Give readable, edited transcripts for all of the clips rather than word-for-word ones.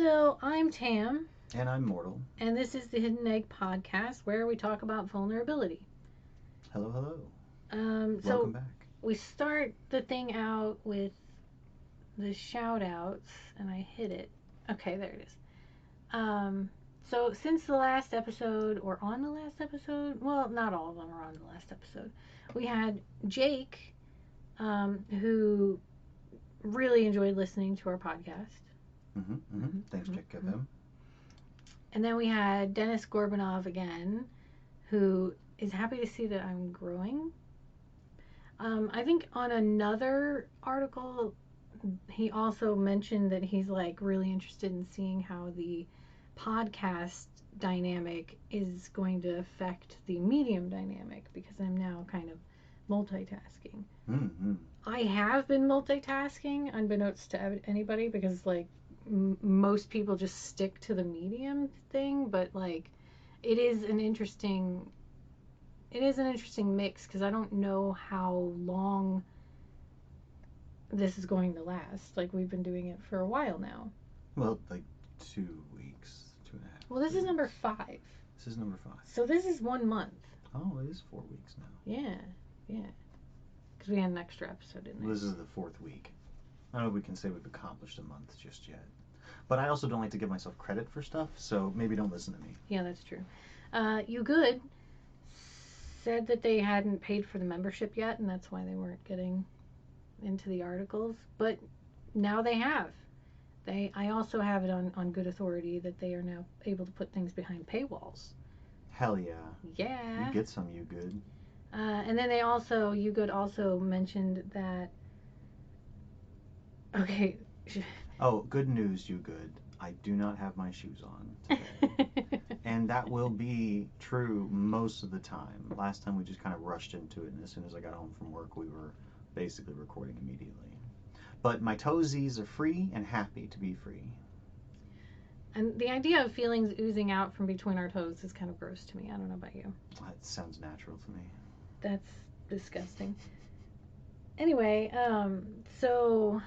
Hello, I'm Tam, And I'm Mortal. and this is the Hidden Egg podcast where we talk about vulnerability. Hello, hello. So Welcome back. we start the thing out with the shout outs, and I hit it. Okay, there it is. Um, so since the last episode, or on the last episode, well, not all of them are on the last episode, we had Jake, who really enjoyed listening to our podcast. Thanks, Check Mm-hmm. FM. And then we had Dennis Gorbanov again, who is happy to see that I'm growing. I think on another article, he also mentioned that he's like really interested in seeing how the podcast dynamic is going to affect the medium dynamic because I'm now kind of multitasking. Mm-hmm. I have been multitasking, unbeknownst to anybody, because like most people just stick to the medium thing, but like it is an interesting mix because I don't know how long this is going to last. Like we've been doing it for a while now. Well, like 2 weeks, 2.5. Well, this is weeks. number 5. This is number 5. So this is 1 month. Oh, it is 4 weeks now. Yeah, yeah. Because we had an extra episode in there. This is the 4th week. I don't know if we can say we've accomplished a month just yet. But I also don't like to give myself credit for stuff, so maybe don't listen to me. Yeah, that's true. You Good said that they hadn't paid for the membership yet, and that's why they weren't getting into the articles. But now they have. I also have it on good authority that they are now able to put things behind paywalls. Hell yeah. Yeah. You get some, You Good. And then You Good also mentioned that. Okay. Oh, good news, You Good. I do not have my shoes on today. And that will be true most of the time. Last time we just kind of rushed into it, and as soon as I got home from work, we were basically recording immediately. But my toesies are free and happy to be free. And the idea of feelings oozing out from between our toes is kind of gross to me. I don't know about you. That sounds natural to me. That's disgusting. Anyway, so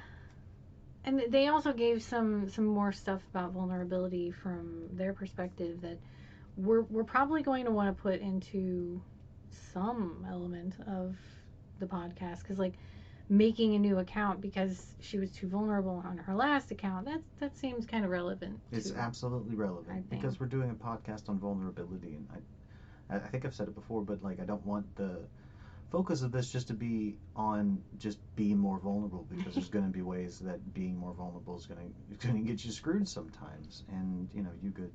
and they also gave some more stuff about vulnerability from their perspective that we're probably going to want to put into some element of the podcast because like making a new account because she was too vulnerable on her last account, that seems kind of relevant. It's absolutely relevant because we're doing a podcast on vulnerability, and I think I've said it before, but like I don't want the focus of this just to be on just being more vulnerable, because there's going to be ways that being more vulnerable is going to get you screwed sometimes. And You Good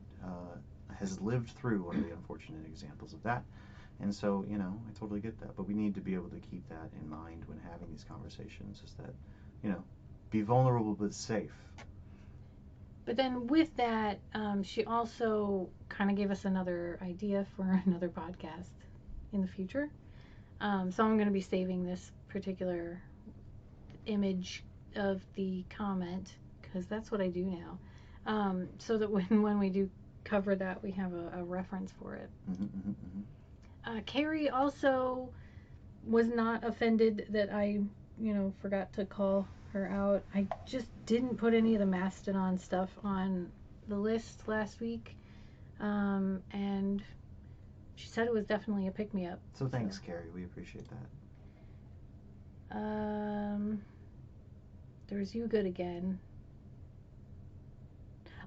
has lived through one of the unfortunate examples of that. And so, I totally get that. But we need to be able to keep that in mind when having these conversations, is that, be vulnerable but safe. But then with that, she also kind of gave us another idea for another podcast in the future. So I'm going to be saving this particular image of the comment because that's what I do now. So that when we do cover that, we have a reference for it. Carrie also was not offended that I, forgot to call her out. I just didn't put any of the Mastodon stuff on the list last week. And she said it was definitely a pick-me-up. So thanks, Carrie. We appreciate that. There's You Good again.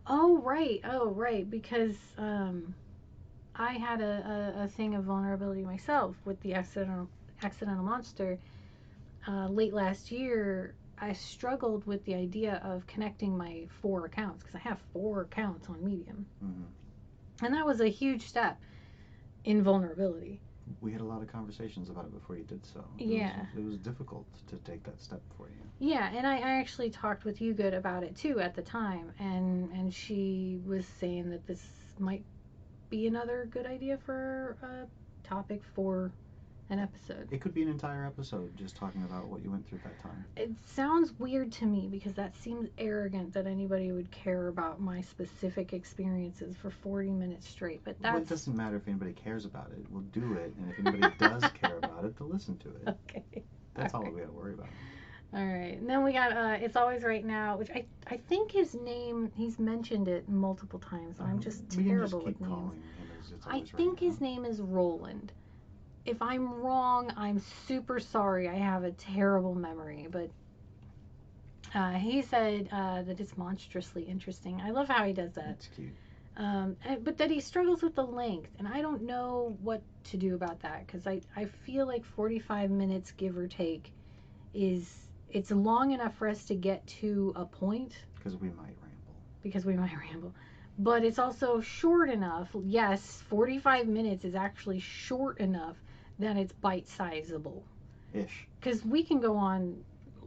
Oh, right. Because I had a thing of vulnerability myself with the accidental monster. Late last year, I struggled with the idea of connecting my 4 accounts because I have 4 accounts on Medium. And that was a huge step in vulnerability. We had a lot of conversations about it before you did so. Yeah. It was difficult to take that step for you. Yeah, and I actually talked with You Good about it too at the time, and she was saying that this might be another good idea for a topic for an episode. It could be an entire episode just talking about what you went through that time. It sounds weird to me because that seems arrogant that anybody would care about my specific experiences for 40 minutes straight. But that's... Well, it doesn't matter if anybody cares about it. We'll do it, and if anybody does care about it, they'll listen to it. Okay. That's all we got to worry about. All right. And then we got It's Always Right Now, which I think his name, he's mentioned it multiple times, and I'm just We can just terrible with keep names. calling him as It's I Always Right think Now. his name is Roland. If I'm wrong, I'm super sorry. I have a terrible memory, but he said that it's monstrously interesting. I love how he does that. That's cute. But that he struggles with the length, and I don't know what to do about that because I feel like 45 minutes, give or take, it's long enough for us to get to a point. Because we might ramble. Because we might ramble. But it's also short enough. Yes, 45 minutes is actually short enough that it's bite sizable. Ish. Because we can go on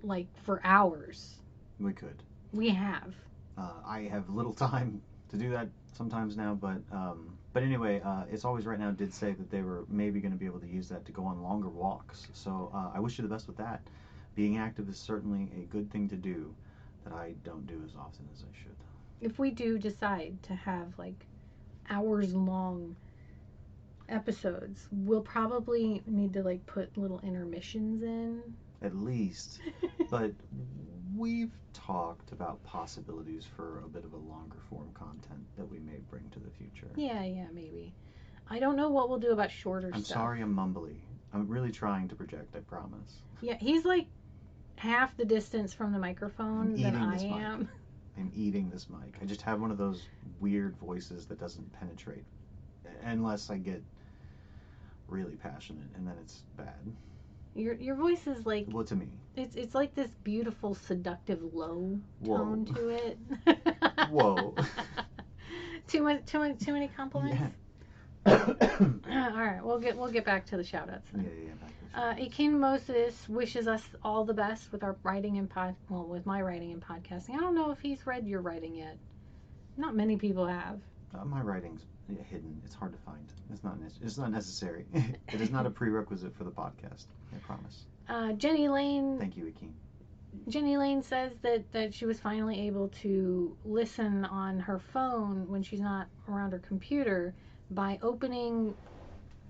like for hours. We could. We have. I have little time to do that sometimes now, but anyway, It's Always Right Now did say that they were maybe going to be able to use that to go on longer walks. So I wish you the best with that. Being active is certainly a good thing to do that I don't do as often as I should. If we do decide to have like hours long episodes, we'll probably need to like put little intermissions in. At least. But we've talked about possibilities for a bit of a longer form content that we may bring to the future. Yeah, maybe. I don't know what we'll do about shorter I'm stuff. sorry I'm mumbly. I'm really trying to project, I promise. Yeah, he's like half the distance from the microphone than I am. I'm eating this mic. I just have one of those weird voices that doesn't penetrate unless I get really passionate, and then it's bad. Your voice is like, well, to me, it's like this beautiful seductive low tone to it. Whoa. Too many compliments. Yeah. All right, we'll get back to the shout outs then. Back to Akin Moses wishes us all the best with our writing and with my writing and podcasting. I don't know if he's read your writing yet. Not many people have. My writing's hidden. It's hard to find. It's not necessary. It is not a prerequisite for the podcast. I promise. Jenny Lane. Thank you, Akin. Jenny Lane says that she was finally able to listen on her phone when she's not around her computer by opening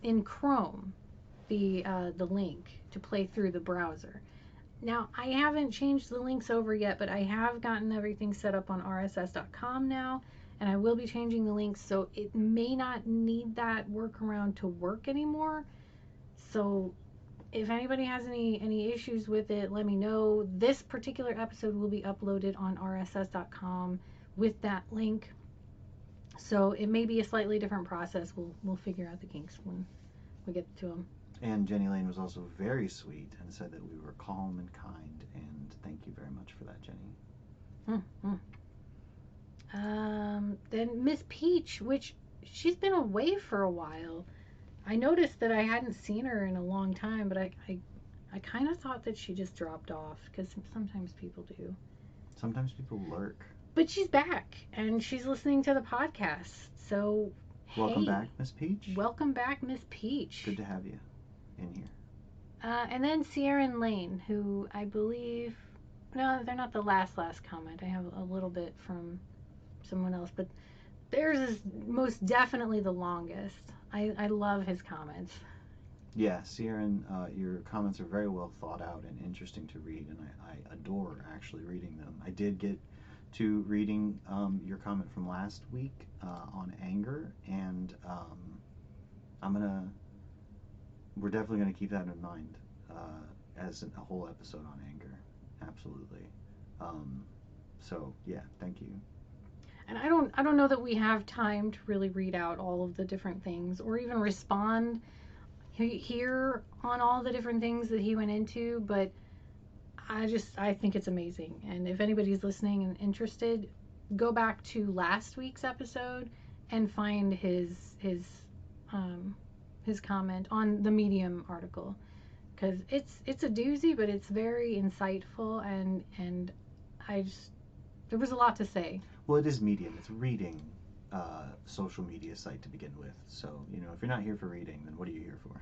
in Chrome the link to play through the browser. Now, I haven't changed the links over yet, but I have gotten everything set up on rss.com now, and I will be changing the links, so it may not need that workaround to work anymore. So if anybody has any issues with it, let me know. This particular episode will be uploaded on rss.com with that link. So it may be a slightly different process. We'll figure out the kinks when we get to them. And Jenny Lane was also very sweet and said that we were calm and kind, and thank you very much for that, Jenny. Then Miss Peach, which she's been away for a while. I noticed that I hadn't seen her in a long time, but I kind of thought that she just dropped off because sometimes people do. Sometimes people lurk. But she's back and she's listening to the podcast. So welcome back, Miss Peach. Welcome back, Miss Peach. Good to have you in here. And then Sierra and Lane, who I believe, no, they're not the last comment. I have a little bit from someone else, but theirs is most definitely the longest. I love his comments. Yeah, Sierra, your comments are very well thought out and interesting to read, and I adore actually reading them. I did get to reading your comment from last week on anger, and we're definitely gonna keep that in mind as a whole episode on anger. Absolutely. So yeah, thank you. And I don't know that we have time to really read out all of the different things or even respond here on all the different things that he went into, but I think it's amazing. And if anybody's listening and interested, go back to last week's episode and find his comment on the Medium article, because it's a doozy, but it's very insightful, and there was a lot to say. Well, it is Medium. It's a reading social media site to begin with. So, if you're not here for reading, then what are you here for?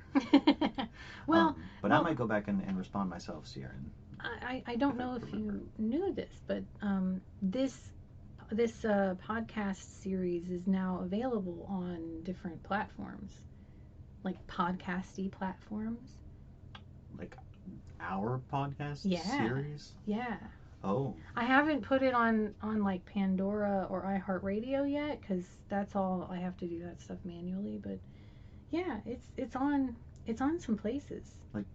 But I might go back and respond myself, Sierra. I don't know if you knew this, but this podcast series is now available on different platforms, like podcasty platforms. Like our podcast Yeah. series? Yeah. Oh. I haven't put it on like Pandora or iHeartRadio yet because that's all I have to do that stuff manually. But yeah, it's on some places. Like,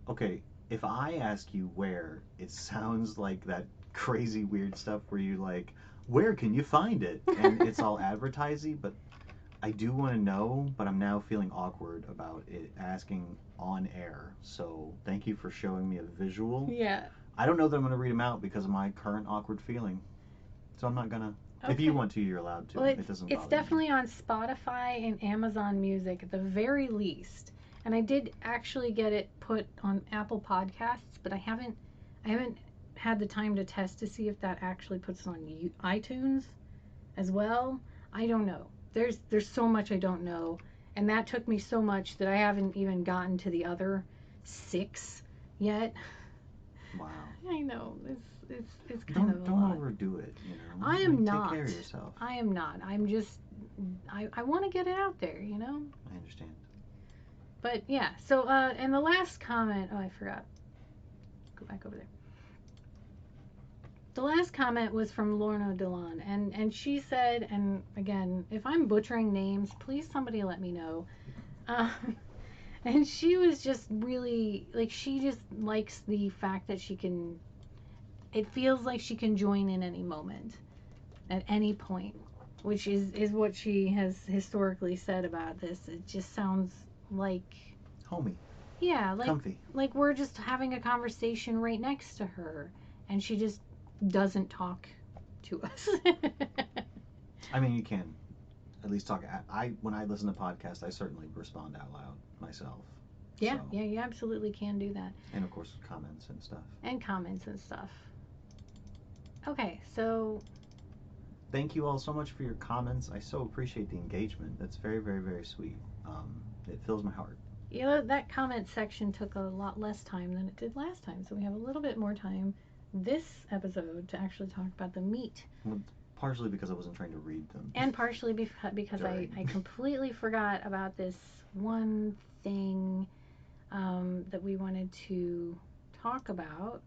okay, if I ask you where, it sounds like that crazy weird stuff where you like, where can you find it? And it's all advertising, but I do want to know, but I'm now feeling awkward about it asking on air. So thank you for showing me a visual. Yeah. I don't know that I'm going to read them out because of my current awkward feeling. So I'm not going to. If you Okay. want to, you're allowed to. Well, It doesn't it's bother me. definitely on Spotify and Amazon Music at the very least. And I did actually get it put on Apple Podcasts, but I haven't had the time to test to see if that actually puts it on iTunes as well. I don't know. There's so much I don't know, and that took me so much that I haven't even gotten to the other 6 yet. Wow. I know it's kind of Don't a don't lot. overdo it. You know, I am like take not. care of yourself. I am not. I'm just I want to get it out there, you know. I understand. But yeah. So and the last comment. Oh, I forgot. Go back over there. The last comment was from Lorna Delon, and she said, and again, if I'm butchering names, please somebody let me know. Um, and she was just really like she just likes the fact that she can. It feels like she can join in any moment, at any point, which is what she has historically said about this. It just sounds like Homey. yeah, Comfy. like we're just having a conversation right next to her, and she just doesn't talk to us. I mean, you can at least talk. I when I listen to podcasts, I certainly respond out loud myself. Yeah, So, yeah, you absolutely can do that. and of course comments and stuff. And comments and stuff. Okay, so Thank you all so much for your comments. I so appreciate the engagement. That's very, very, very sweet. It fills my heart. you know that comment section took a lot less time than it did last time, so we have a little bit more time this episode to actually talk about the meat. Well, partially because I wasn't trying to read them. And partially because I completely forgot about this one thing that we wanted to talk about.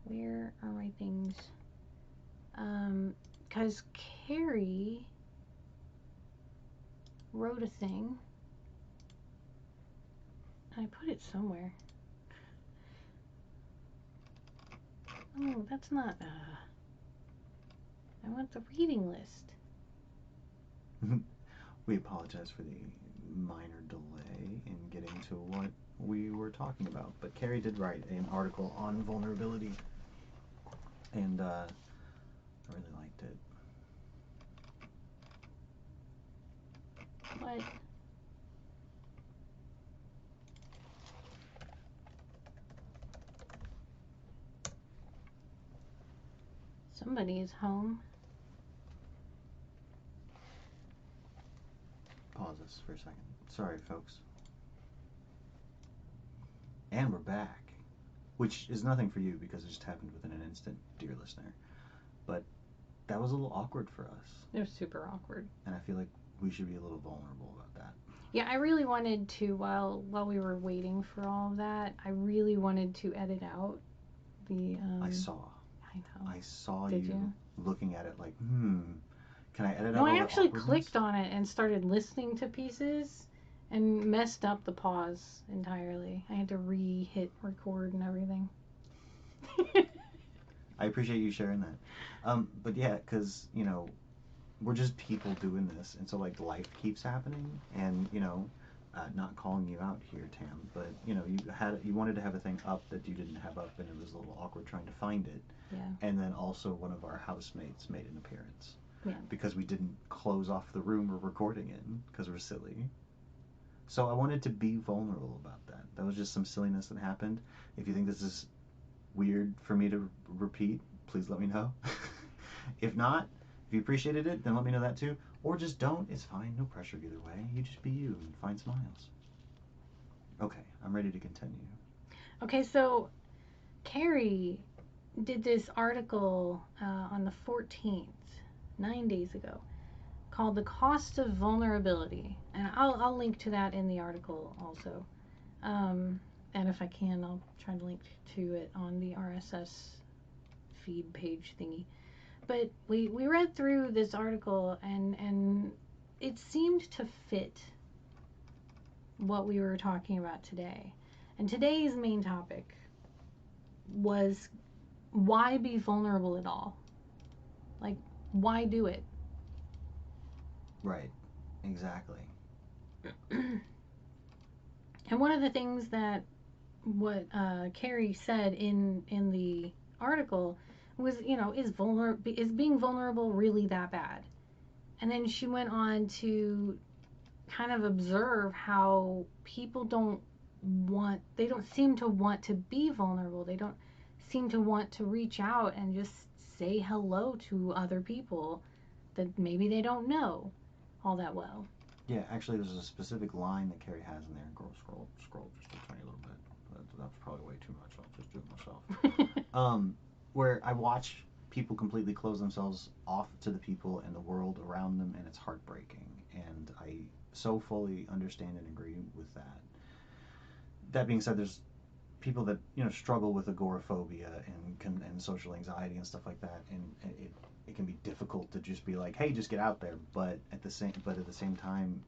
Where are my things? Because Carrie wrote a thing. I put it somewhere. Oh, that's not. I want the reading list. We apologize for the minor delay in getting to what we were talking about. But Carrie did write an article on vulnerability, and I really liked it. What? Somebody is home. Pause this for a second. Sorry, folks. And we're back. Which is nothing for you because it just happened within an instant, dear listener. But that was a little awkward for us. It was super awkward. And I feel like we should be a little vulnerable about that. Yeah, I really wanted to while we were waiting for all of that. I really wanted to edit out the. I saw. I know. I saw Did you you looking at it like, can I edit No, out I all the actually awkwardness? clicked on it and started listening to pieces and messed up the pause entirely. I had to re-hit record and everything. I appreciate you sharing that. But yeah, because, we're just people doing this, and so, like, life keeps happening, and, not calling you out here, Tam, but, you wanted to have a thing up that you didn't have up, and it was a little awkward trying to find it. Yeah. And then also one of our housemates made an appearance. Yeah. Because we didn't close off the room we're recording in, because we're silly. So I wanted to be vulnerable about that. That was just some silliness that happened. If you think this is weird for me to repeat, please let me know. If not, if you appreciated it, then let me know that too. Or just don't. It's fine. No pressure either way. You just be you and find smiles. Okay, I'm ready to continue. Okay, so Carrie did this article on the 14th, 9 days ago, called "The Cost of Vulnerability," and I'll link to that in the article also. Um, And if I can, I'll try to link to it on the RSS feed page thingy. But we read through this article, and it seemed to fit what we were talking about today. And today's main topic was, why be vulnerable at all? Like, why do it? Right. Exactly. And one of the things that what Carrie said in the article was, is being vulnerable really that bad? And then she went on to kind of observe how people they don't seem to want to be vulnerable. They don't seem to want to reach out and just say hello to other people that maybe they don't know all that well. Yeah, actually, there's a specific line that Carrie has in there. Scroll just a tiny little bit. But that's probably way too much. I'll just do it myself. Where I watch people completely close themselves off to the people and the world around them, and it's heartbreaking. And I so fully understand and agree with that. That being said, there's people that struggle with agoraphobia and social anxiety and stuff like that, and it can be difficult to just be like, hey, just get out there. But at the same time,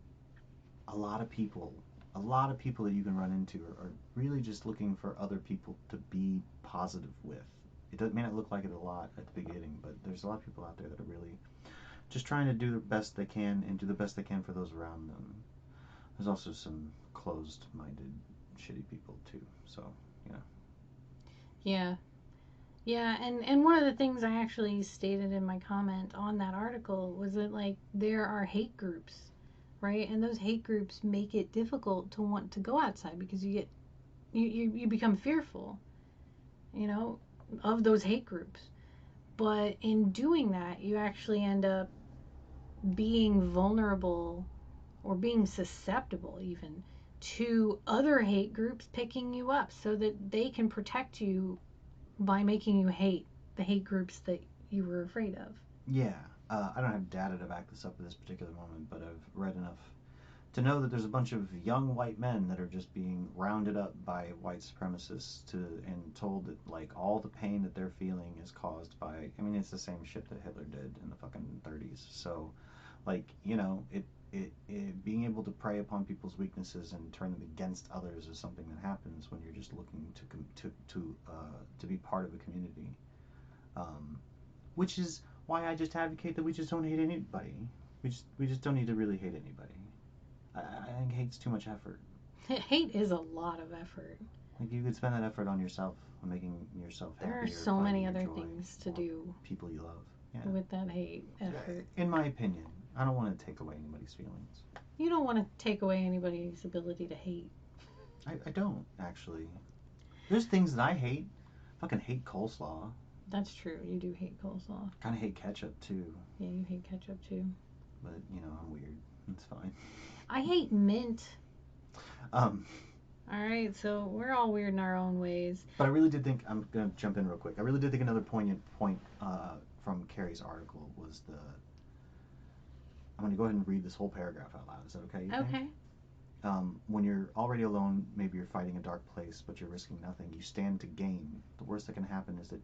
a lot of people that you can run into are really just looking for other people to be positive with. May not look like it a lot at the beginning, but there's a lot of people out there that are really just trying to do the best they can and do the best they can for those around them. There's also some closed-minded, shitty people too. So, yeah. Yeah. Yeah, and one of the things I actually stated in my comment on that article was that, like, there are hate groups, right? And those hate groups make it difficult to want to go outside because you become fearful, you know, of those hate groups. But in doing that, you actually end up being vulnerable or being susceptible even to other hate groups picking you up so that they can protect you by making you hate the hate groups that you were afraid of. Yeah, I don't have data to back this up at this particular moment, but I've read enough to know that there's a bunch of young white men that are just being rounded up by white supremacists and told that, like, all the pain that they're feeling is caused by, I mean, it's the same shit that Hitler did in the fucking 30s. So, like, being able to prey upon people's weaknesses and turn them against others is something that happens when you're just looking to be part of a community. Um, which is why I just advocate that we just don't hate anybody. We just don't need to really hate anybody. I think hate's too much effort. Hate is a lot of effort. Like, you could spend that effort on yourself, on making yourself happier. There are so many other joy, things to do people you love. Yeah. With that hate effort. In my opinion, I don't want to take away anybody's feelings. You don't want to take away anybody's ability to hate. I don't, actually. There's things that I hate. I fucking hate coleslaw. That's true. You do hate coleslaw. Kind of hate ketchup, too. Yeah, you hate ketchup, too. But, I'm weird. It's fine. I hate mint. Alright, so we're all weird in our own ways. But I really did think, I'm going to jump in real quick. I really did think another poignant point from Carrie's article was I'm going to go ahead and read this whole paragraph out loud. Is that okay? Okay. When you're already alone, maybe you're fighting a dark place, but you're risking nothing. You stand to gain. The worst that can happen is that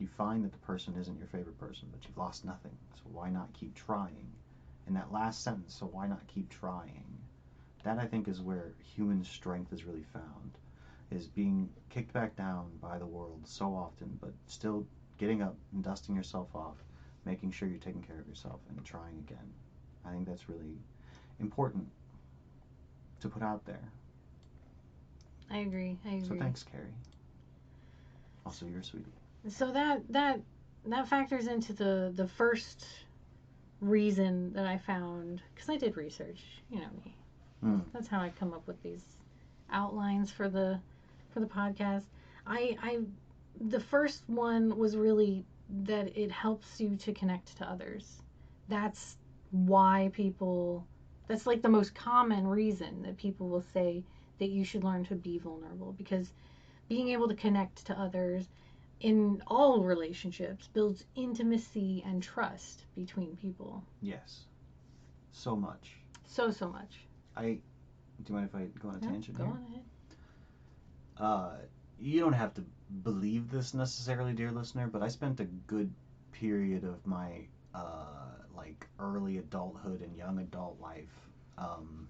you find that the person isn't your favorite person, but you've lost nothing. So why not keep trying? And that last sentence, so why not keep trying? That, I think, is where human strength is really found, is being kicked back down by the world so often, but still getting up and dusting yourself off, making sure you're taking care of yourself and trying again. I think that's really important to put out there. I agree. So thanks, Carrie. Also, you're a sweetie. So that factors into the first reason that I found, because I did research, you know me. That's how I come up with these outlines for the podcast. The first one was really that it helps you to connect to others. That's why that's like the most common reason that people will say that you should learn to be vulnerable, because being able to connect to others in all relationships builds intimacy and trust between people. Yes. So much. So much. Do you mind if I go on a tangent here? Go on Uh, you don't have to believe this necessarily, dear listener, but I spent a good period of my like early adulthood and young adult life um,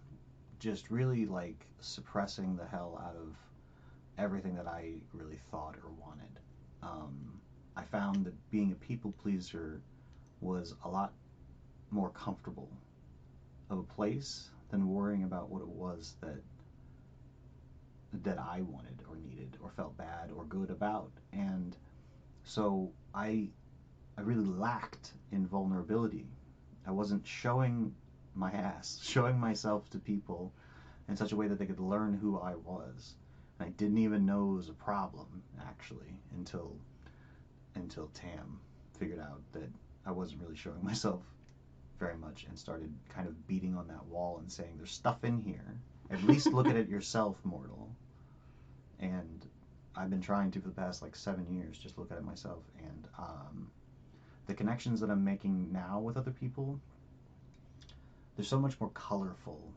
just really like suppressing the hell out of everything that I really thought or wanted. I found that being a people pleaser was a lot more comfortable of a place than worrying about what it was that I wanted or needed or felt bad or good about. And so I really lacked in vulnerability. I wasn't showing my ass, showing myself to people in such a way that they could learn who I was. And I didn't even know it was a problem actually until Tam figured out that I wasn't really showing myself very much and started kind of beating on that wall and saying, "There's stuff in here. At least look at it yourself, mortal." And I've been trying to for the past like 7 years just look at it myself. And the connections that I'm making now with other people, they're so much more colorful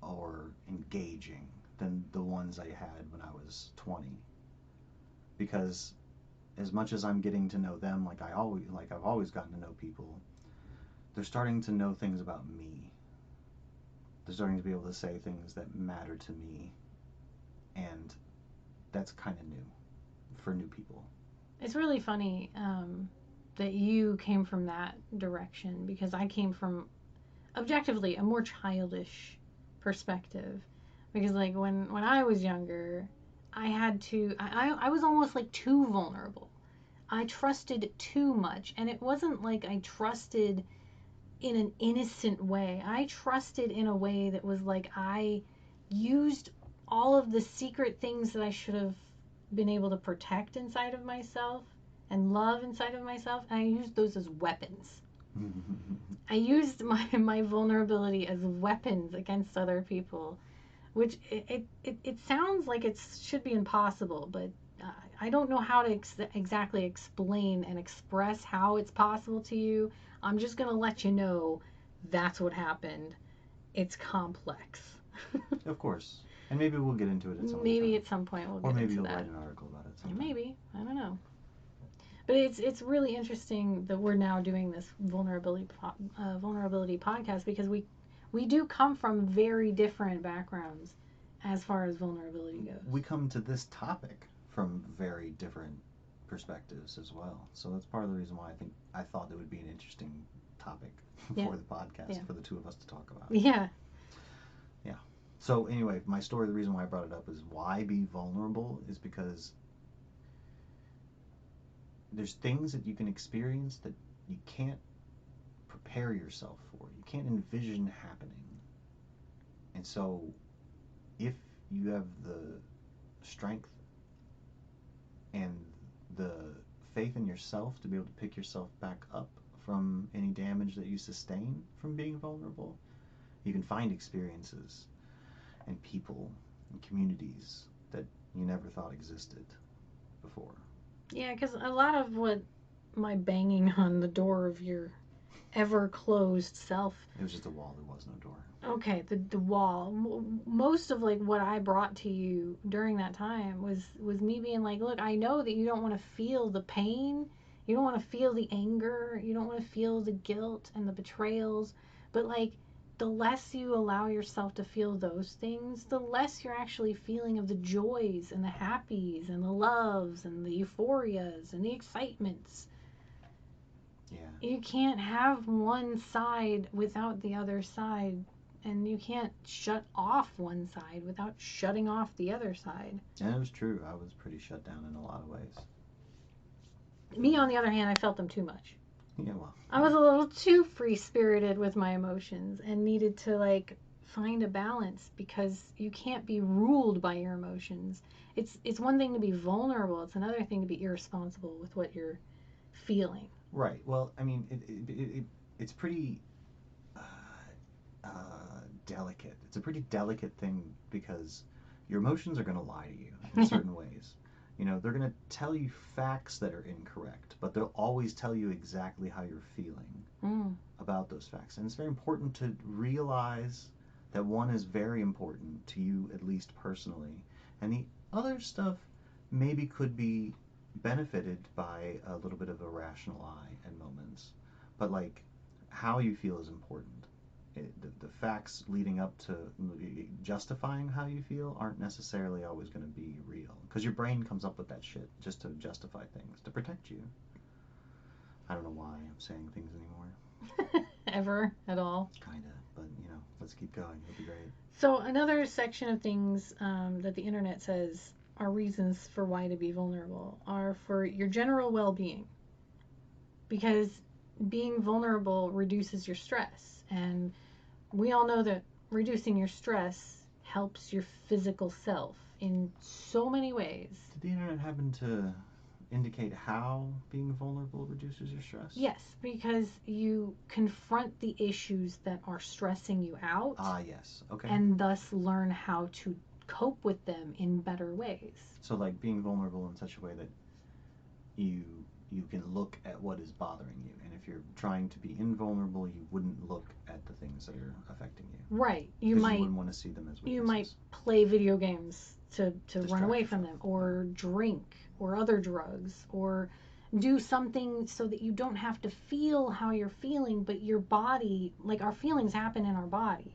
or engaging than the ones I had when I was 20. Because as much as I'm getting to know them, like I've always gotten to know people, they're starting to know things about me. They're starting to be able to say things that matter to me, and that's kind of new for new people. It's really funny that you came from that direction because I came from objectively a more childish perspective. Because like when I was younger, I had to I was almost like too vulnerable. I trusted too much, and it wasn't like I trusted in an innocent way. I trusted in a way that was like I used all of the secret things that I should have been able to protect inside of myself and love inside of myself, and I used those as weapons. I used my vulnerability as weapons against other people, which it sounds like it should be impossible, but I don't know how to exactly explain and express how it's possible to you. I'm just going to let you know that's what happened. It's complex. Of course. And maybe we'll get into it at some other Maybe time. at some point we'll Or get maybe into you'll that. write an article about it sometime. Maybe. I don't know. But it's really interesting that we're now doing this vulnerability podcast because we do come from very different backgrounds as far as vulnerability goes. We come to this topic from very different perspectives as well. So that's part of the reason why I thought it would be an interesting topic for the podcast for the two of us to talk about. Yeah. Yeah. So anyway, my story, the reason why I brought it up is why be vulnerable is because there's things that you can experience that you can't prepare yourself for. You can't envision happening. And so if you have the strength and the faith in yourself to be able to pick yourself back up from any damage that you sustain from being vulnerable, you can find experiences and people and communities that you never thought existed before. Yeah, because a lot of what my banging on the door of your ever closed self. It was just a wall. There was no door. Okay, the wall. Most of like what I brought to you during that time was me being like, look, I know that you don't want to feel the pain, you don't want to feel the anger, you don't want to feel the guilt and the betrayals, but like the less you allow yourself to feel those things, the less you're actually feeling of the joys and the happies and the loves and the euphorias and the excitements. Yeah. You can't have one side without the other side, and you can't shut off one side without shutting off the other side. And it was true. I was pretty shut down in a lot of ways. Me, on the other hand, I felt them too much. Yeah, well. I was a little too free spirited with my emotions and needed to like find a balance because you can't be ruled by your emotions. It's one thing to be vulnerable, it's another thing to be irresponsible with what you're feeling. Right. Well, I mean, it's pretty delicate. It's a pretty delicate thing because your emotions are going to lie to you in certain ways. You know, they're going to tell you facts that are incorrect, but they'll always tell you exactly how you're feeling about those facts. And it's very important to realize that one is very important to you, at least personally, and the Other stuff maybe could be benefited by a little bit of a rational eye at moments. But like how you feel is important. The facts leading up to justifying how you feel aren't necessarily always going to be real. Because your brain comes up with that shit just to justify things, to protect you. I don't know why I'm saying things anymore. Ever at all. Kinda, but let's keep going. It'll be great. So another section of things that the internet says are reasons for why to be vulnerable are for your general well-being, because being vulnerable reduces your stress, and we all know that reducing your stress helps your physical self in so many ways. Did the internet happen to indicate how being vulnerable reduces your stress? Yes, because you confront the issues that are stressing you out. Ah, yes. Okay. And thus learn how to cope with them in better ways. So like being vulnerable in such a way that you can look at what is bothering you, and if you're trying to be invulnerable, you wouldn't look at the things that are affecting you. Right. You wouldn't want to see them as weaknesses. You might play video games to run away from them, or drink, or other drugs, or do something so that you don't have to feel how you're feeling, but your body, like our feelings happen in our body.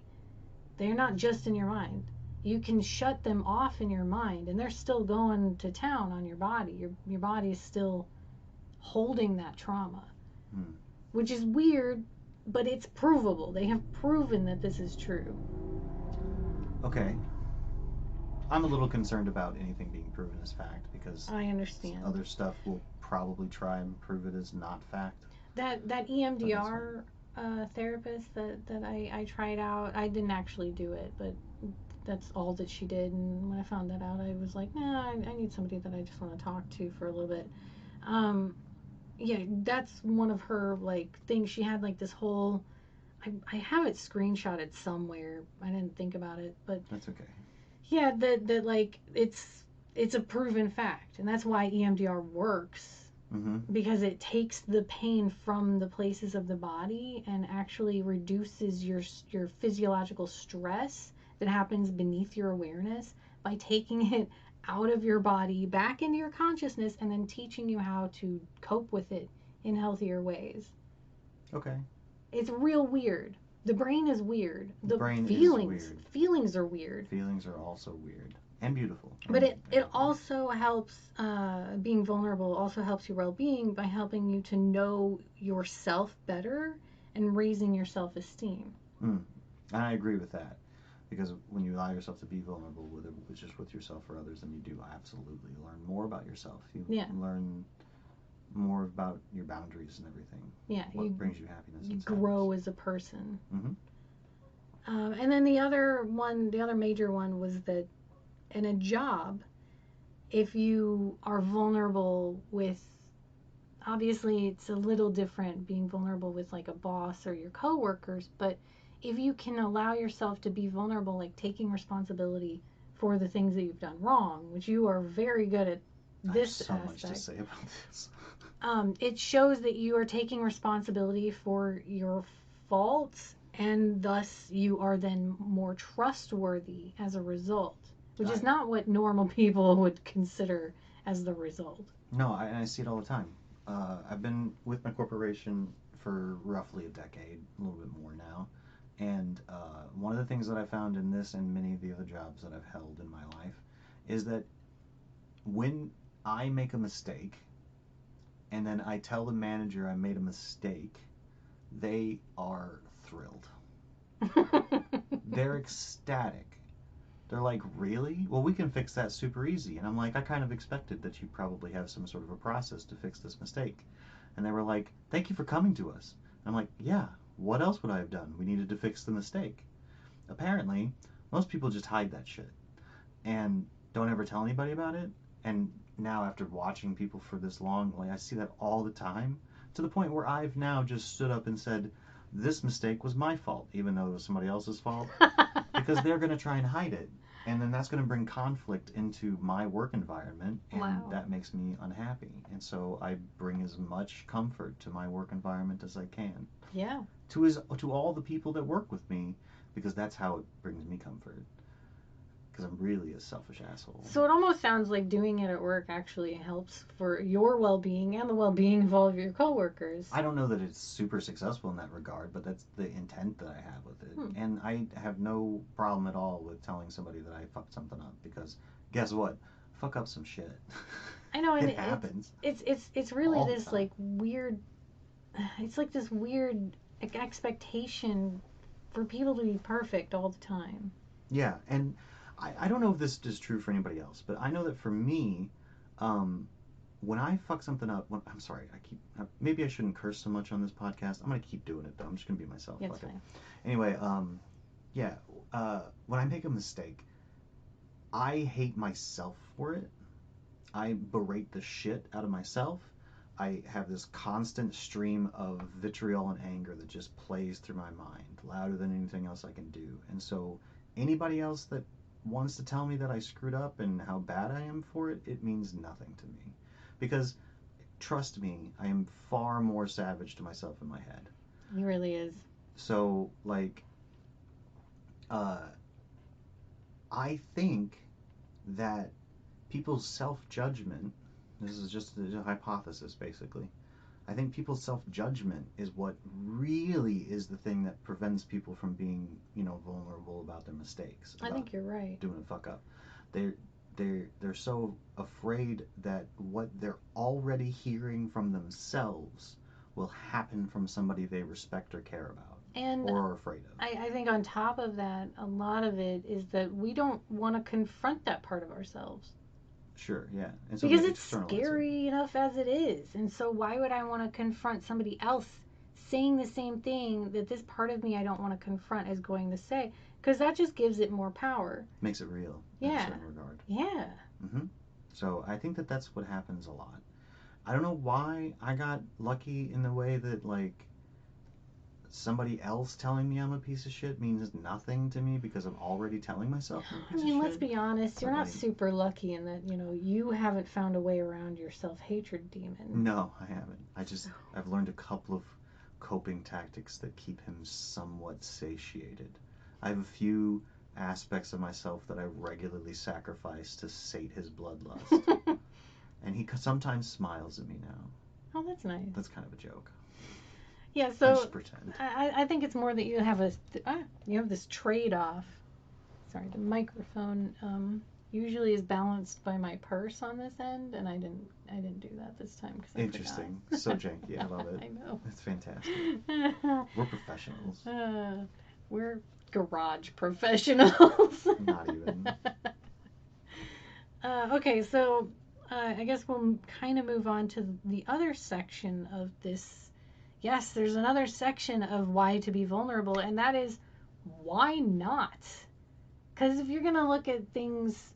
They're not just in your mind. You can shut them off in your mind, and they're still going to town on your body. Your body is still holding that trauma, which is weird, but it's provable. They have proven that this is true. Okay. I'm a little concerned about anything being proven as fact, because I understand other stuff will probably try and prove it as not fact. That EMDR therapist that I tried out, I didn't actually do it, but that's all that she did. And when I found that out, I was like, nah, I need somebody that I just want to talk to for a little bit. Yeah, that's one of her like things. She had like this whole. I have it screenshotted somewhere. I didn't think about it, but that's okay. Yeah, that like it's a proven fact, and that's why EMDR works. Because it takes the pain from the places of the body and actually reduces your physiological stress that happens beneath your awareness by taking it out of your body back into your consciousness and then teaching you how to cope with it in healthier ways. Okay. It's real weird. The brain is weird. The brain feelings, is weird. Feelings are weird. Feelings are also weird. And beautiful. But it also helps, being vulnerable also helps your well-being by helping you to know yourself better and raising your self-esteem. And I agree with that. Because when you allow yourself to be vulnerable, whether it's just with yourself or others, then you do absolutely learn more about yourself. You learn more about your boundaries and everything. Yeah. What brings you happiness. You grow as a person. Mm-hmm. And then the other major one was that in a job, if you are vulnerable with, obviously it's a little different being vulnerable with like a boss or your coworkers, but if you can allow yourself to be vulnerable, like taking responsibility for the things that you've done wrong, which you are very good at this aspect. I have so much to say about this. It shows that you are taking responsibility for your faults, and thus you are then more trustworthy as a result, which is not what normal people would consider as the result. No, I see it all the time. I've been with my corporation for roughly a decade, a little bit more now. And one of the things that I found in this and many of the other jobs that I've held in my life is that when I make a mistake and then I tell the manager I made a mistake, they are thrilled. They're ecstatic. They're like, really? Well, we can fix that super easy. And I'm like, I kind of expected that you probably have some sort of a process to fix this mistake. And they were like, thank you for coming to us. And I'm like, yeah, what else would I have done? We needed to fix the mistake. Apparently, most people just hide that shit and don't ever tell anybody about it. And now after watching people for this long, like I see that all the time, to the point where I've now just stood up and said, this mistake was my fault, even though it was somebody else's fault. Because they're going to try and hide it. And then that's going to bring conflict into my work environment, and that makes me unhappy. And so I bring as much comfort to my work environment as I can. Yeah. To all the people that work with me, because that's how it brings me comfort. because I'm really a selfish asshole. So it almost sounds like doing it at work actually helps for your well-being and the well-being of all of your coworkers. I don't know that it's super successful in that regard, but that's the intent that I have with it. And I have no problem at all with telling somebody that I fucked something up, because guess what? Fuck up some shit. I know, and it happens. It's really this like weird. It's like this weird expectation for people to be perfect all the time. Yeah, and I don't know if this is true for anybody else, but I know that for me, um, when I fuck something up, I'm sorry, maybe I shouldn't curse so much on this podcast. I'm gonna keep doing it though. I'm just gonna be myself. That's fine. Anyway, yeah, when I make a mistake, I hate myself for it. I berate the shit out of myself. I have this constant stream of vitriol and anger that just plays through my mind, louder than anything else I can do. And so, anybody else that wants to tell me that I screwed up and how bad I am for it, it means nothing to me. Because, trust me, I am far more savage to myself in my head. He really is. So, like, I think that people's self-judgment, this is just a hypothesis basically, I think people's self-judgment is what really is the thing that prevents people from being, vulnerable about their mistakes. I think you're right. Doing a fuck up. They're so afraid that what they're already hearing from themselves will happen from somebody they respect or care about. And or are afraid of. I think on top of that, a lot of it is that we don't want to confront that part of ourselves. Sure, yeah. And so because it's scary enough as it is. And so why would I want to confront somebody else saying the same thing that this part of me I don't want to confront is going to say? Because that just gives it more power. Makes it real. Yeah. In a certain regard. Yeah. Mm-hmm. So I think that that's what happens a lot. I don't know why I got lucky in the way that, like, somebody else telling me I'm a piece of shit means nothing to me because I'm already telling myself I'm a piece of shit. Let's be honest. You're not super lucky in that, you haven't found a way around your self-hatred demon. No, I haven't. I've learned a couple of coping tactics that keep him somewhat satiated. I have a few aspects of myself that I regularly sacrifice to sate his bloodlust. And he sometimes smiles at me now. Oh, that's nice. That's kind of a joke. Yeah, so I just pretend. I think it's more that you have this trade-off. Sorry, the microphone usually is balanced by my purse on this end, and I didn't do that this time because I Interesting. So janky. I love it. I know. It's fantastic. We're professionals. We're garage professionals. Not even. Okay, so I guess we'll kind of move on to the other section of this. Yes, there's another section of why to be vulnerable, and that is why not? Because if you're going to look at things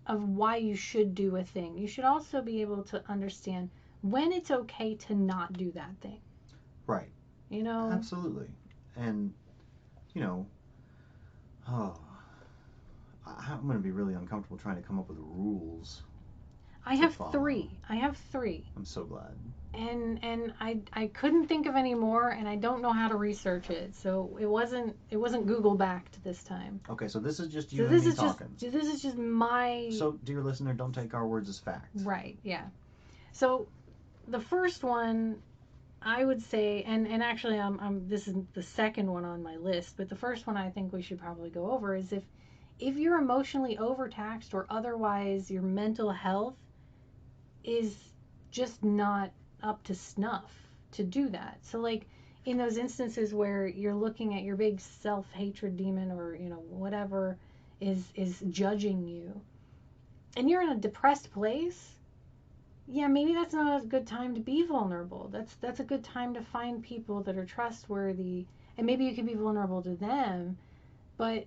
of why you should do a thing, you should also be able to understand when it's okay to not do that thing. Right. Absolutely. And, I'm going to be really uncomfortable trying to come up with rules. I have three. I'm so glad. And I couldn't think of any more, and I don't know how to research it, so it wasn't Google backed this time. Okay, so this is just you and me talking. This is just my. So, dear listener, don't take our words as fact. Right. Yeah. So, the first one, I would say, and actually, this is the second one on my list, but the first one I think we should probably go over is if you're emotionally overtaxed or otherwise your mental health is just not up to snuff to do that. So like in those instances where you're looking at your big self-hatred demon or whatever is judging you and you're in a depressed place, yeah, maybe that's not a good time to be vulnerable. That's a good time to find people that are trustworthy, and maybe you can be vulnerable to them, but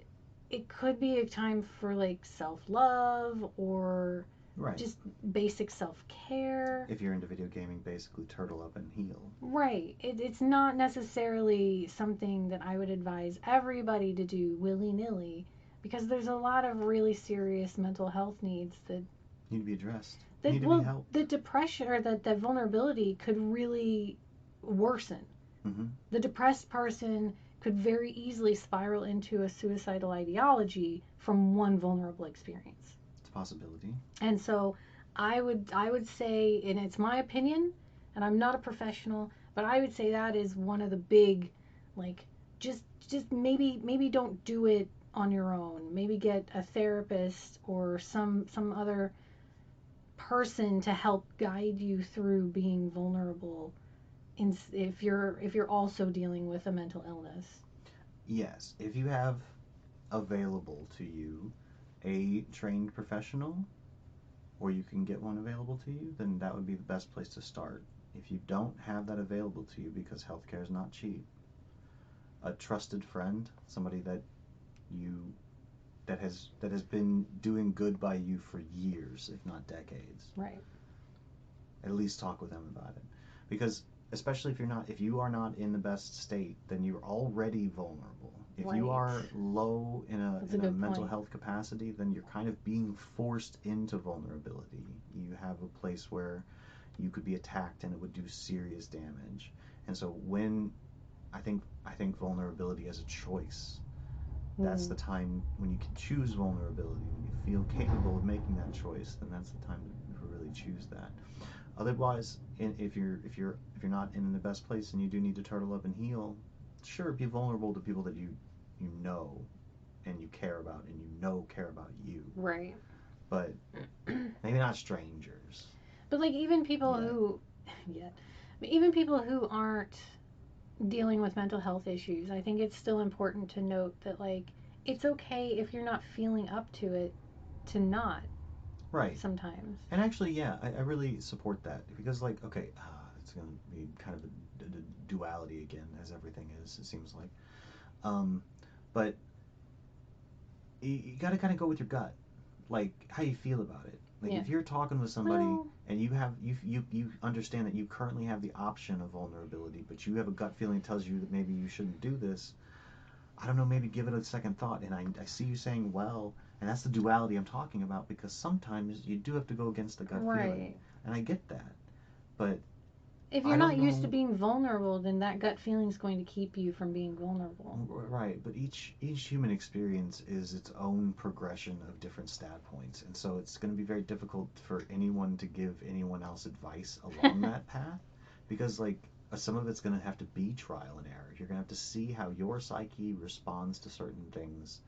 it could be a time for like self-love or just basic self-care. If you're into video gaming, basically turtle up and heal. Right. It's not necessarily something that I would advise everybody to do willy-nilly, because there's a lot of really serious mental health needs that need to be addressed. Need to be helped. The depression or the vulnerability could really worsen. Mm-hmm. The depressed person could very easily spiral into a suicidal ideology from one vulnerable experience. It's a possibility. And so I would say, and it's my opinion, and I'm not a professional, but I would say that is one of the big, like, just maybe don't do it on your own. Maybe get a therapist or some other person to help guide you through being vulnerable if you're also dealing with a mental illness. Yes, if you have available to you a trained professional, or you can get one available to you, then that would be the best place to start. If you don't have that available to you because healthcare is not cheap, a trusted friend, somebody you that has been doing good by you for years, if not decades, Right. at least talk with them about it. Because especially if you are not in the best state, then you're already vulnerable. If you Right. are low in a That's a in a good mental point. health capacity, then you're kind of being forced into vulnerability. You have a place where you could be attacked and it would do serious damage. And so when I think vulnerability as a choice, that's Mm. the time when you can choose vulnerability, when you feel capable of making that choice, then that's the time to really choose that. Otherwise, if you're not in the best place and you do need to turtle up and heal, sure, be vulnerable to people that you know and you care about and you know care about you, Right. but maybe not strangers But like even people yet. who yet but even people who aren't dealing with mental health issues, I think it's still important to note that like it's okay if you're not feeling up to it to not Right. sometimes. And actually, yeah, I really support that because, like, okay, it's going to be kind of a duality again, as everything is, it seems like. Um, but you got to kind of go with your gut, like how you feel about it. Like Yeah. if you're talking with somebody Well, and you understand that you currently have the option of vulnerability, but you have a gut feeling that tells you that maybe you shouldn't do this. I don't know, maybe give it a second thought. And I see you saying, well, and that's the duality I'm talking about because sometimes you do have to go against the gut feeling. right. And I get that. But If you're I don't not used to know. being vulnerable, then that gut feeling is going to keep you from being vulnerable. Right, but each human experience is its own progression of different stat points, and so it's going to be very difficult for anyone to give anyone else advice along that path, because like some of it's going to have to be trial and error. You're going to have to see how your psyche responds to certain things,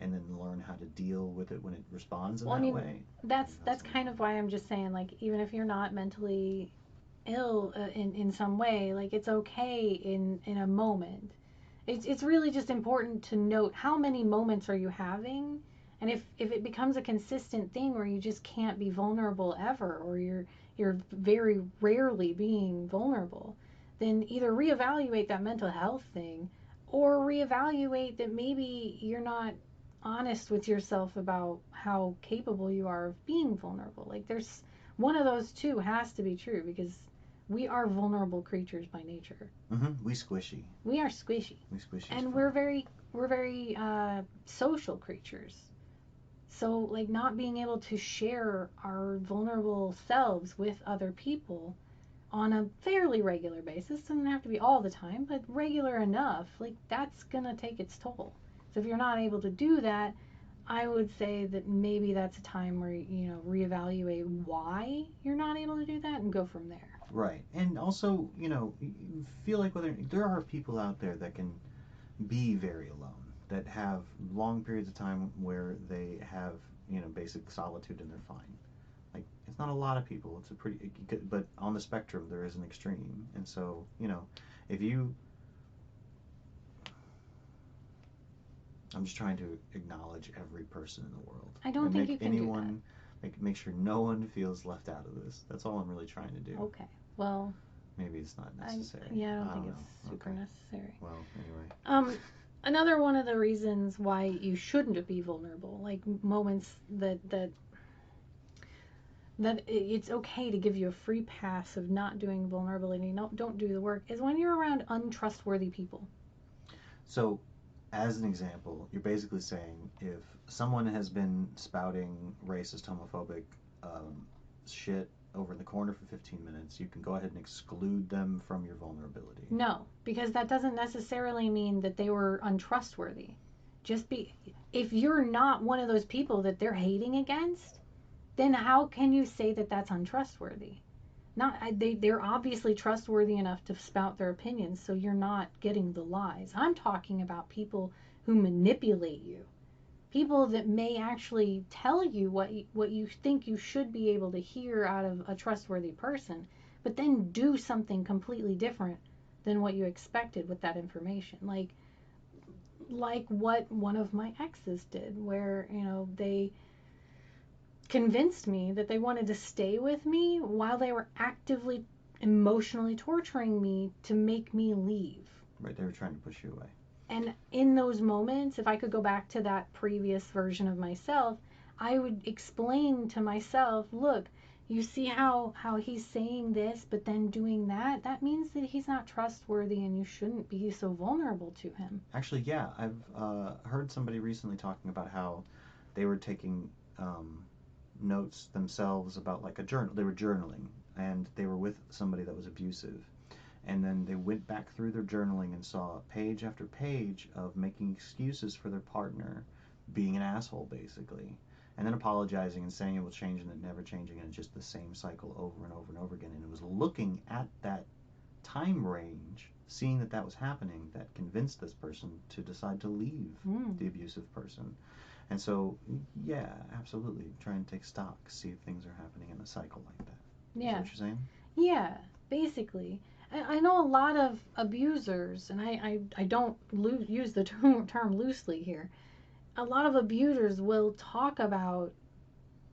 and then learn how to deal with it when it responds in Well, I that mean, way. that's And that's that's going to be kind hard. of why I'm just saying like even if you're not mentally ill in some way, like it's okay in a moment. It's really just important to note how many moments are you having, and if it becomes a consistent thing where you just can't be vulnerable ever, or you're very rarely being vulnerable, then either reevaluate that mental health thing, or reevaluate that maybe you're not honest with yourself about how capable you are of being vulnerable. Like there's one of those two has to be true because we are vulnerable creatures by nature. We squishy. We are squishy, We squishy as and fuck. we're very social creatures. So like not being able to share our vulnerable selves with other people on a fairly regular basis, doesn't have to be all the time, but regular enough, like that's gonna take its toll. So if you're not able to do that, I would say that maybe that's a time where reevaluate why you're not able to do that and go from there. Right, and also you feel like whether there are people out there that can be very alone, that have long periods of time where they have basic solitude and they're fine. Like it's not a lot of people. It's a pretty, but on the spectrum there is an extreme, and so if you, I'm just trying to acknowledge every person in the world I don't and think make you can do that. anyone make sure no one feels left out of this. That's all I'm really trying to do. Okay. Well, Maybe it's not I necessary. yeah, I don't I think don't it's know. super Okay. necessary. Well, anyway. Um, Another one of the reasons why you shouldn't be vulnerable, like moments that it's okay to give you a free pass of not doing vulnerability, no, don't do the work, is when you're around untrustworthy people. So, as an example, you're basically saying if someone has been spouting racist, homophobic shit over in the corner for 15 minutes, you can go ahead and exclude them from your vulnerability. No, because that doesn't necessarily mean that they were untrustworthy. Just be If you're not one of those people that they're hating against, then how can you say that that's untrustworthy? Not they're obviously trustworthy enough to spout their opinions, so you're not getting the lies. I'm talking about people who manipulate you. People that may actually tell you what you think you should be able to hear out of a trustworthy person, but then do something completely different than what you expected with that information. Like what one of my exes did, where, they convinced me that they wanted to stay with me while they were actively emotionally torturing me to make me leave. Right, they were trying to push you away. And in those moments, if I could go back to that previous version of myself, I would explain to myself, look, you see how he's saying this, but then doing that? That means that he's not trustworthy and you shouldn't be so vulnerable to him. Actually, yeah, I've heard somebody recently talking about how they were taking notes themselves about like a journal. They were journaling and they were with somebody that was abusive. And then they went back through their journaling and saw page after page of making excuses for their partner being an asshole, basically. And then apologizing and saying it will change and then never changing, and just the same cycle over and over and over again. And it was looking at that time range, seeing that that was happening, that convinced this person to decide to leave the abusive person. And so, yeah, absolutely, try and take stock, see if things are happening in a cycle like that. Yeah. Is that what you're saying? Yeah, basically. I know a lot of abusers, and I don't use the term loosely here. A lot of abusers will talk about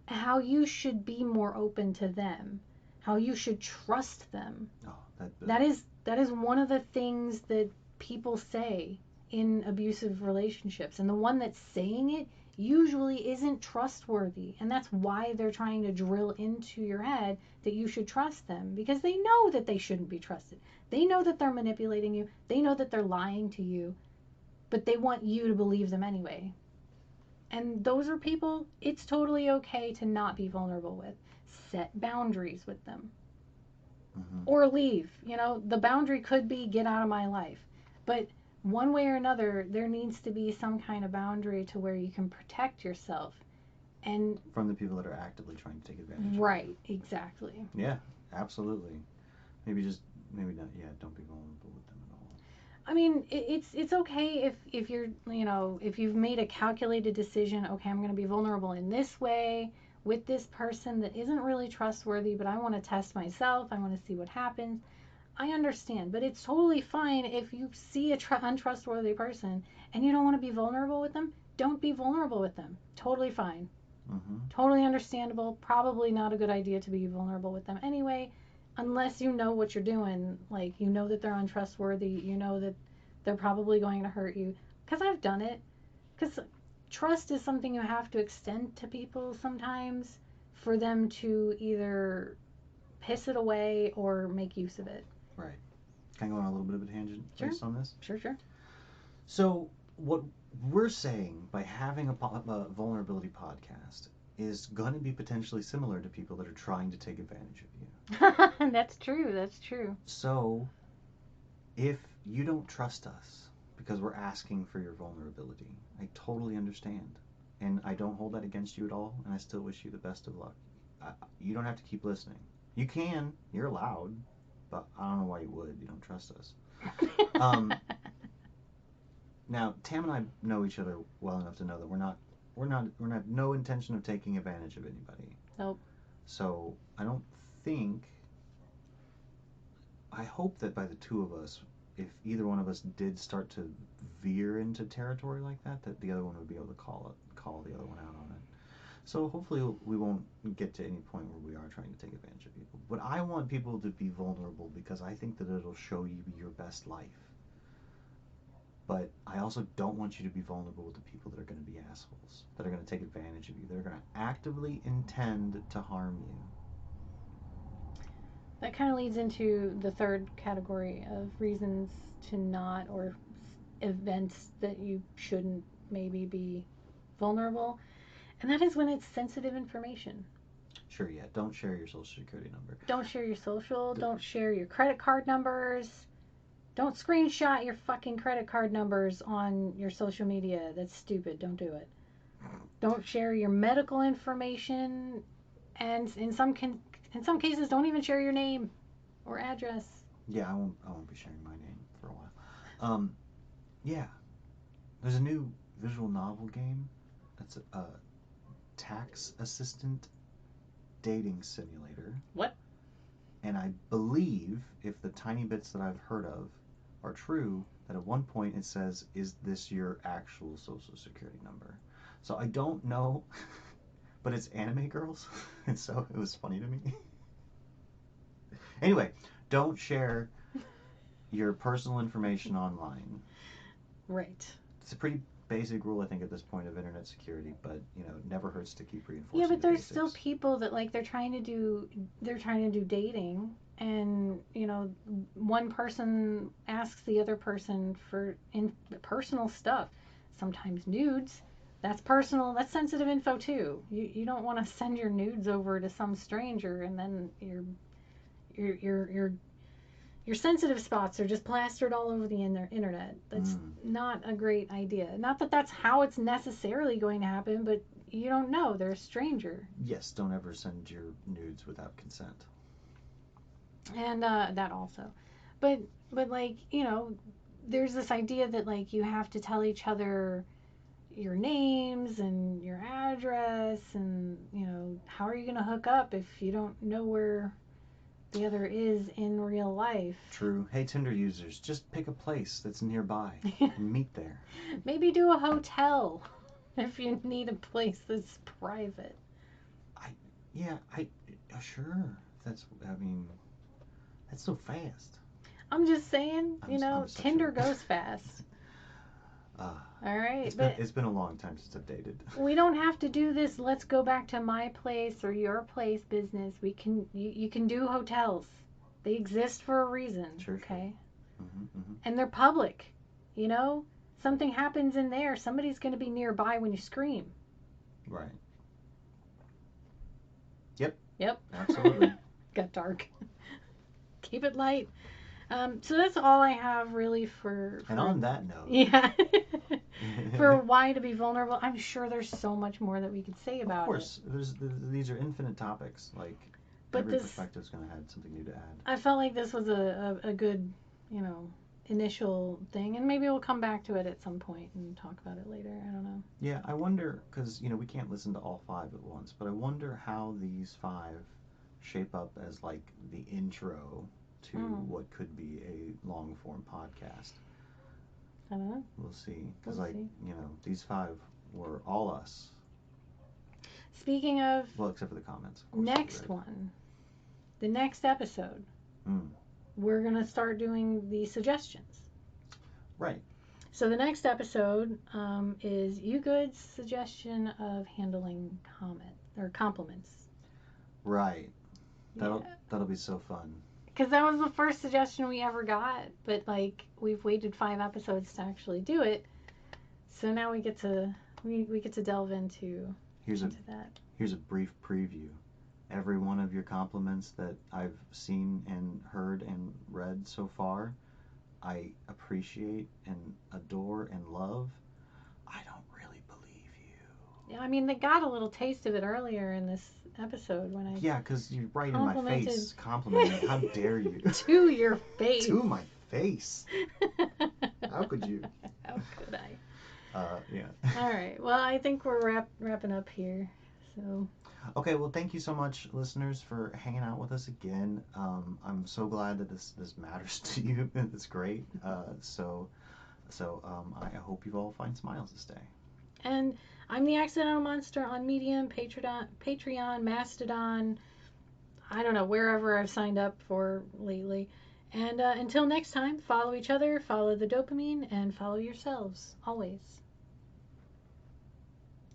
how you should be more open to them, how you should trust them. Oh, that is one of the things that people say in abusive relationships, and the one that's saying it usually isn't trustworthy, and that's why they're trying to drill into your head that you should trust them, because they know that they shouldn't be trusted. They know that they're manipulating you, they know that they're lying to you, but they want you to believe them anyway. And those are people it's totally okay to not be vulnerable with. Set boundaries with them. Or leave. The boundary could be get out of my life. But one way or another, there needs to be some kind of boundary to where you can protect yourself. And from the people that are actively trying to take advantage of you. Right, exactly. Yeah, absolutely. Maybe not. Yeah, don't be vulnerable with them at all. I mean, it's okay if you're, if you've made a calculated decision. Okay, I'm going to be vulnerable in this way with this person that isn't really trustworthy, but I want to test myself. I want to see what happens. I understand, but it's totally fine if you see a untrustworthy person and you don't want to be vulnerable with them. Don't be vulnerable with them. Totally fine. Totally understandable. Probably not a good idea to be vulnerable with them anyway, unless you know what you're doing. Like, you know that they're untrustworthy. You know that they're probably going to hurt you. Because I've done it. Because trust is something you have to extend to people sometimes for them to either piss it away or make use of it. Right. Can I go on a little bit of a tangent based on this? Sure. So, what we're saying by having a vulnerability podcast is going to be potentially similar to people that are trying to take advantage of you. That's true. So, if you don't trust us because we're asking for your vulnerability, I totally understand. And I don't hold that against you at all, and I still wish you the best of luck. You don't have to keep listening. You can, you're allowed, but I don't know why you would. You don't trust us. Now, Tam and I know each other well enough to know that we're not no intention of taking advantage of anybody. Nope. So I hope that by the two of us, if either one of us did start to veer into territory like that, that the other one would be able to call the other one out on it. So hopefully we won't get to any point where we are trying to take advantage of people. But I want people to be vulnerable because I think that it'll show you your best life. But I also don't want you to be vulnerable with the people that are going to be assholes, that are going to take advantage of you, that are going to actively intend to harm you. That kind of leads into the third category of reasons to not, or events that you shouldn't maybe be vulnerable. And that is when it's sensitive information. Sure, yeah. Don't share your social security number. Don't share your social. Don't share your credit card numbers. Don't screenshot your fucking credit card numbers on your social media. That's stupid. Don't do it. Don't share your medical information, and in some cases, don't even share your name or address. Yeah, I won't be sharing my name for a while. Yeah. There's a new visual novel game. It's a tax assistant dating simulator. What? And I believe, if the tiny bits that I've heard of are true, that at one point it says, "Is this your actual social security number?" So I don't know, but it's anime girls, and so it was funny to me. Anyway, don't share your personal information online. Right. It's a pretty basic rule, I think, at this point of internet security, but it never hurts to keep reinforcing. Yeah, but the there's basics. still people that like they're trying to do dating, and one person asks the other person for personal stuff, sometimes nudes. That's personal. That's sensitive info too. You don't want to send your nudes over to some stranger, and then your your your your sensitive spots are just plastered all over the internet. That's not a great idea. Not that that's how it's necessarily going to happen, but you don't know. They're a stranger. Yes, don't ever send your nudes without consent. And that also. But like, there's this idea that like you have to tell each other your names and your address, and how are you going to hook up if you don't know where the other is in real life? True. Hey, Tinder users, just pick a place that's nearby and meet there. Maybe do a hotel if you need a place that's private. Sure. That's so fast. I'm just saying, I'm Tinder goes fast. All right, it's been a long time since I've dated. We don't have to do this. Let's go back to my place or your place business. You can do hotels. They exist for a reason. Sure. Okay. Mm-hmm. And they're public. Something happens in there. Somebody's going to be nearby when you scream. Right. Yep. Yep. Absolutely. Got dark. Keep it light. So that's all I have really for and on that note. Yeah. For why to be vulnerable. I'm sure there's so much more that we could say about it. Of course. These are infinite topics. But every perspective is going to add something new to add. I felt like this was a good, initial thing. And maybe we'll come back to it at some point and talk about it later. I don't know. Yeah, I wonder, because, we can't listen to all 5 at once, but I wonder how these 5 shape up as, the intro to what could be a long-form podcast. I don't know. We'll see. Because, these 5 were all us. Speaking of... Well, except for the comments. Of course, next one. The next episode. We're going to start doing the suggestions. Right. So the next episode is You Good's suggestion of handling compliments. Right. That'll be so fun. Because that was the first suggestion we ever got, but we've waited 5 episodes to actually do it. So now we get to delve into that. Here's a brief preview. Every one of your compliments that I've seen and heard and read so far, I appreciate and adore and love. I don't really believe you. Yeah, I mean, they got a little taste of it earlier in this episode when I... Yeah, because you're right in my face complimenting. How dare you? To your face. To my face. How could you? How could I? Yeah. All right. Well, I think we're wrapping up here. So. Okay. Well, thank you so much, listeners, for hanging out with us again. I'm so glad that this matters to you. It's great. So I hope you all find smiles this day. And I'm the Accidental Monster on Medium, Patreon, Mastodon. I don't know, wherever I've signed up for lately. And until next time, follow each other, follow the dopamine, and follow yourselves, always.